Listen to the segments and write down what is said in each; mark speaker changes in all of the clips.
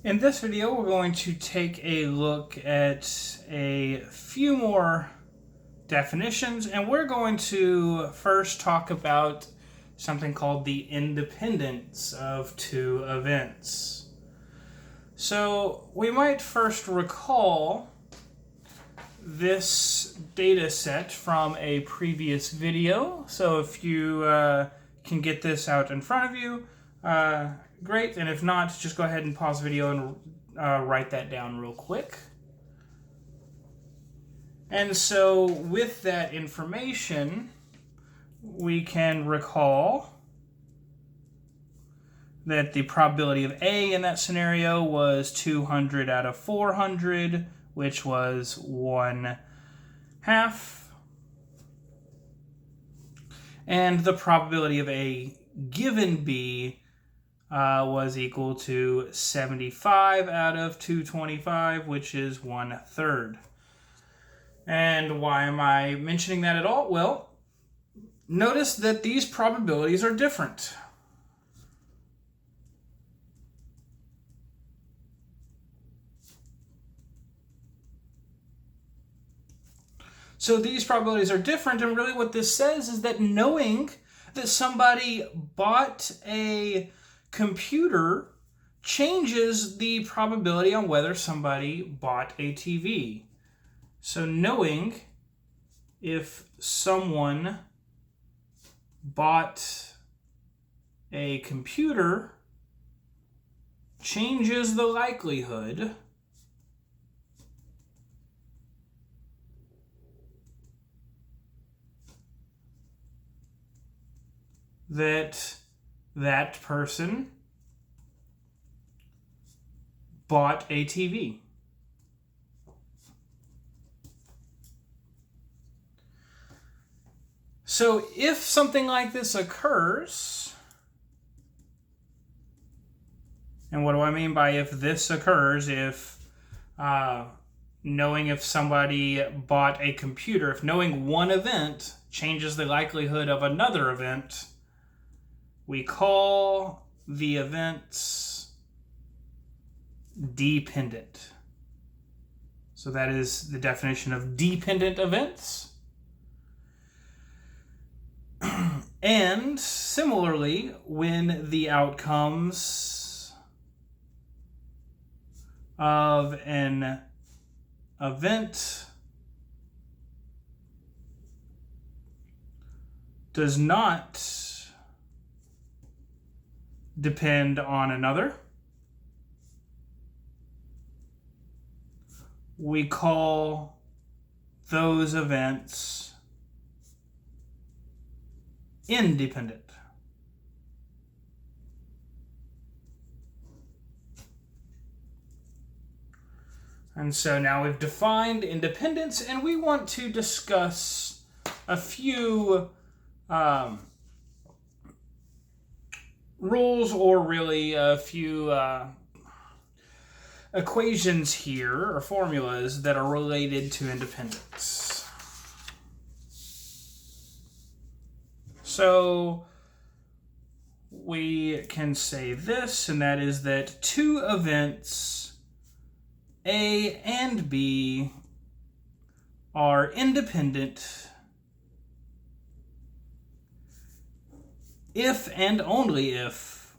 Speaker 1: In this video, we're going to take a look at a few more definitions, and we're going to first talk about something called the independence of two events. So we might first recall this data set from a previous video. So if you can get this out in front of you, great, and if not, just go ahead and pause the video and write that down real quick. And so with that information, we can recall that the probability of A in that scenario was 200 out of 400, which was 1/2. And the probability of A given B was equal to 75 out of 225, which is 1/3. And why am I mentioning that at all? Well, notice that these probabilities are different. So these probabilities are different, and really what this says is that knowing that somebody bought a computer changes the probability on whether somebody bought a TV. So knowing if someone bought a computer changes the likelihood that that person bought a TV. So if something like this occurs, and what do I mean by if this occurs? If knowing if somebody bought a computer, if knowing one event changes the likelihood of another event, we call the events dependent. So that is the definition of dependent events. And similarly, when the outcomes of an event does not depend on another, we call those events independent. And so now we've defined independence, and we want to discuss a few rules, or really a few equations here, or formulas, that are related to independence. So we can say this, and that is that two events, A and B, are independent if and only if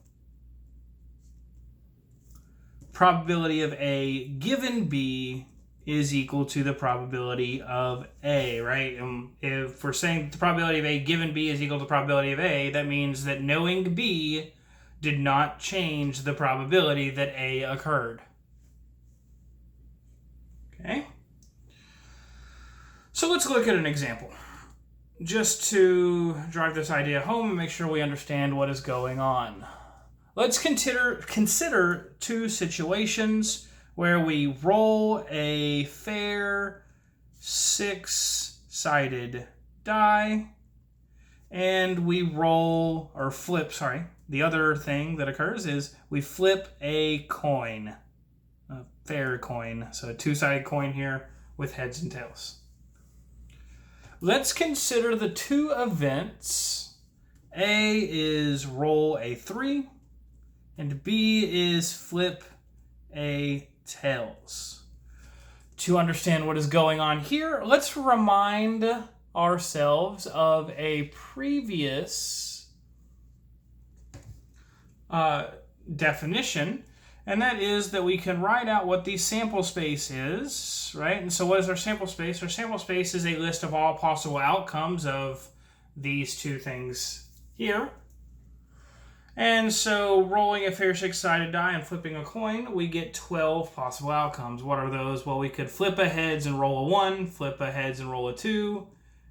Speaker 1: probability of A given B is equal to the probability of A, right? And if we're saying the probability of A given B is equal to the probability of A, that means that knowing B did not change the probability that A occurred. Okay? So let's look at an example, just to drive this idea home and make sure we understand what is going on. Let's consider two situations where we roll a fair 6-sided die, and we roll, or flip, the other thing that occurs is we flip a coin, a fair coin, so a 2-sided coin here with heads and tails. Let's consider the two events. A is roll a 3, and B is flip a tails. To understand what is going on here, let's remind ourselves of a previous definition, and that is that we can write out what the sample space is, right? And so what is our sample space? Our sample space is a list of all possible outcomes of these two things here. And so rolling a fair six-sided die and flipping a coin, we get 12 possible outcomes. What are those? Well, we could flip a heads and roll a 1, flip a heads and roll a 2,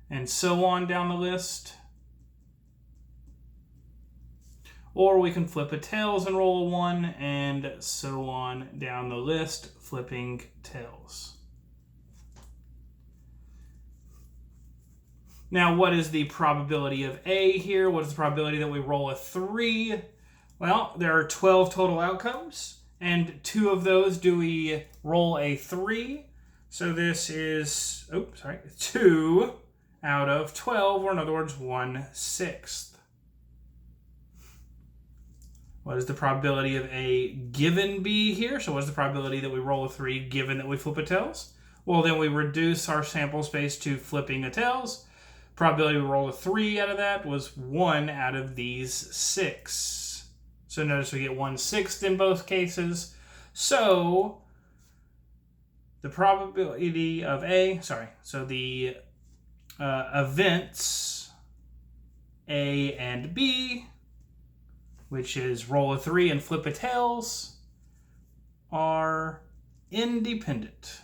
Speaker 1: and so on down the list. Or we can flip a tails and roll a 1, and so on down the list, flipping tails. Now, what is the probability of A here? What is the probability that we roll a 3? Well, there are 12 total outcomes, and 2 of those do we roll a 3. So this is, 2 out of 12, or in other words, 1/6. What is the probability of A given B here? So what's the probability that we roll a 3 given that we flip a tails? Well, then we reduce our sample space to flipping a tails. Probability we roll a 3 out of that was 1 out of these 6. So notice we get 1/6 in both cases. So the probability of the events A and B, which is roll a 3 and flip a tails, are independent.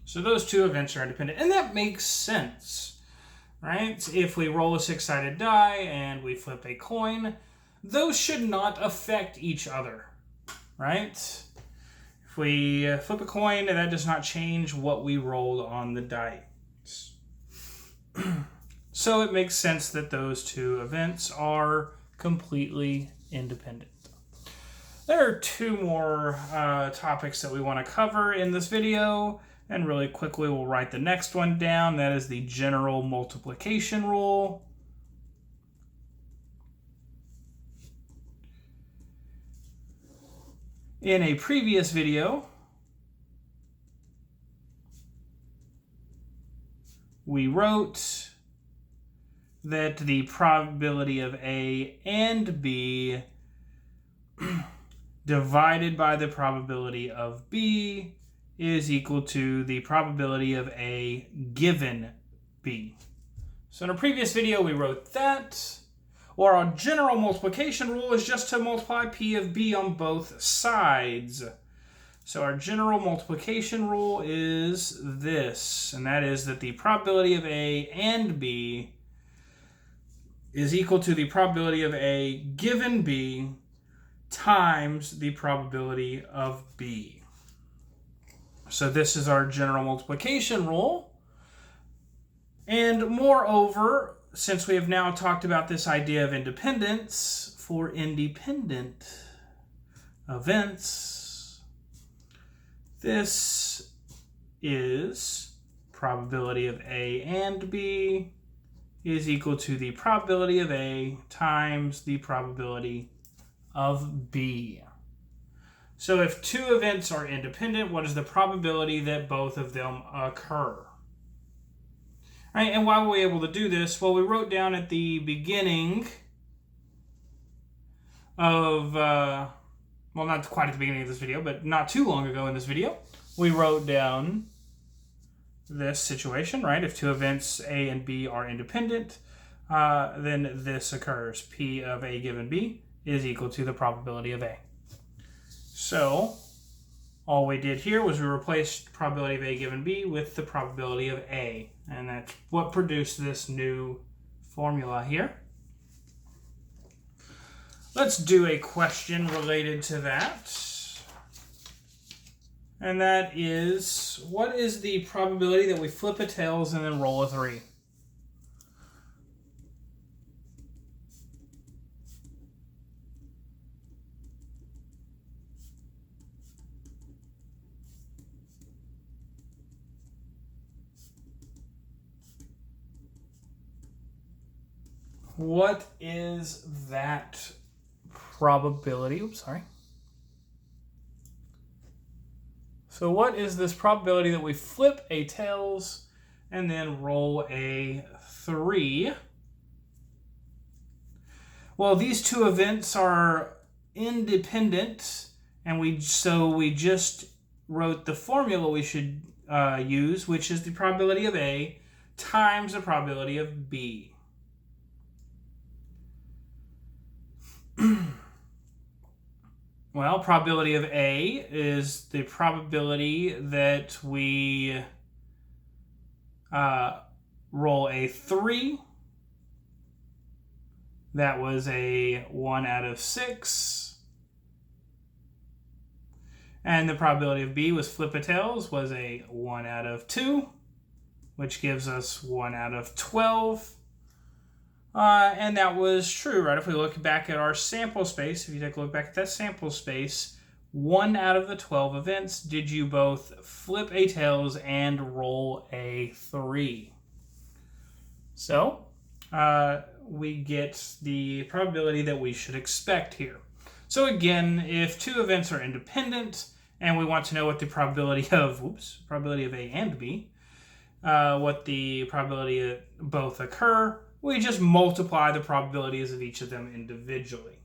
Speaker 1: So those two events are independent, and that makes sense, right? If we roll a six-sided die and we flip a coin, those should not affect each other, right? If we flip a coin, that does not change what we rolled on the dice. So it makes sense that those two events are completely independent. There are 2 more topics that we want to cover in this video. And really quickly, we'll write the next one down. That is the general multiplication rule. In a previous video, we wrote that the probability of A and B divided by the probability of B is equal to the probability of A given B. So in a previous video, we wrote that. Or our general multiplication rule is just to multiply P of B on both sides. So our general multiplication rule is this, and that is that the probability of A and B is equal to the probability of A given B times the probability of B. So this is our general multiplication rule. And moreover, since we have now talked about this idea of independence for independent events, this is probability of A and B is equal to the probability of A times the probability of B. So if 2 events are independent, what is the probability that both of them occur? All right, and why were we able to do this? Well, we wrote down at the beginning of, well, not quite at the beginning of this video, but not too long ago in this video, we wrote down this situation, right? If 2 events A and B are independent, then this occurs. P of A given B is equal to the probability of A. So all we did here was we replaced probability of A given B with the probability of A. And that's what produced this new formula here. Let's do a question related to that. And that is, what is the probability that we flip a tails and then roll a 3? What is that probability. Oops, sorry. So what is this probability that we flip a tails and then roll a 3? Well, these two events are independent, and we just wrote the formula we should use, which is the probability of A times the probability of B. Well, probability of A is the probability that we roll a 3. That was a 1 out of 6. And the probability of B was flip a tails was a 1 out of 2, which gives us 1 out of 12. And that was true, right? If we look back at our sample space, if you take a look back at that sample space, 1 out of the 12 events did you both flip a tails and roll a 3. So we get the probability that we should expect here. So again, if two events are independent and we want to know what the probability of A and B, what the probability of both occur, we just multiply the probabilities of each of them individually.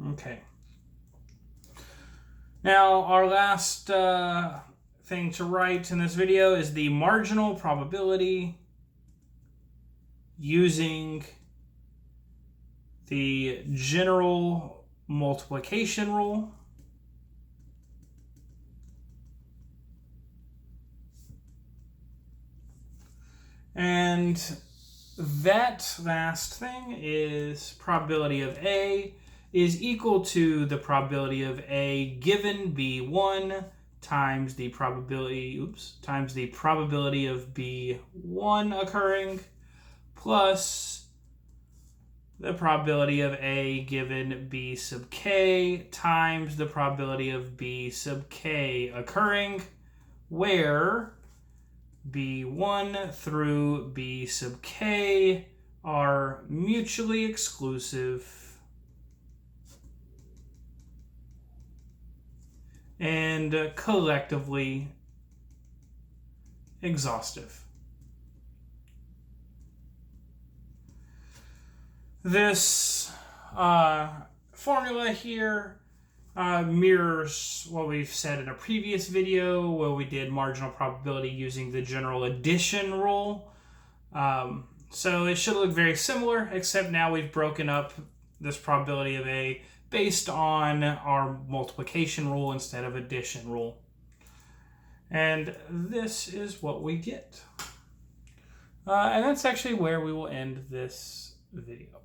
Speaker 1: Okay. Now, our last thing to write in this video is the marginal probability using the general multiplication rule. And that last thing is probability of A is equal to the probability of A given B1 times the probability of B1 occurring plus the probability of A given B sub k times the probability of B sub k occurring, where B1 through B sub k are mutually exclusive and collectively exhaustive. This formula here mirrors what we've said in a previous video where we did marginal probability using the general addition rule. So it should look very similar, except now we've broken up this probability of A based on our multiplication rule instead of addition rule. And this is what we get. And that's actually where we will end this video.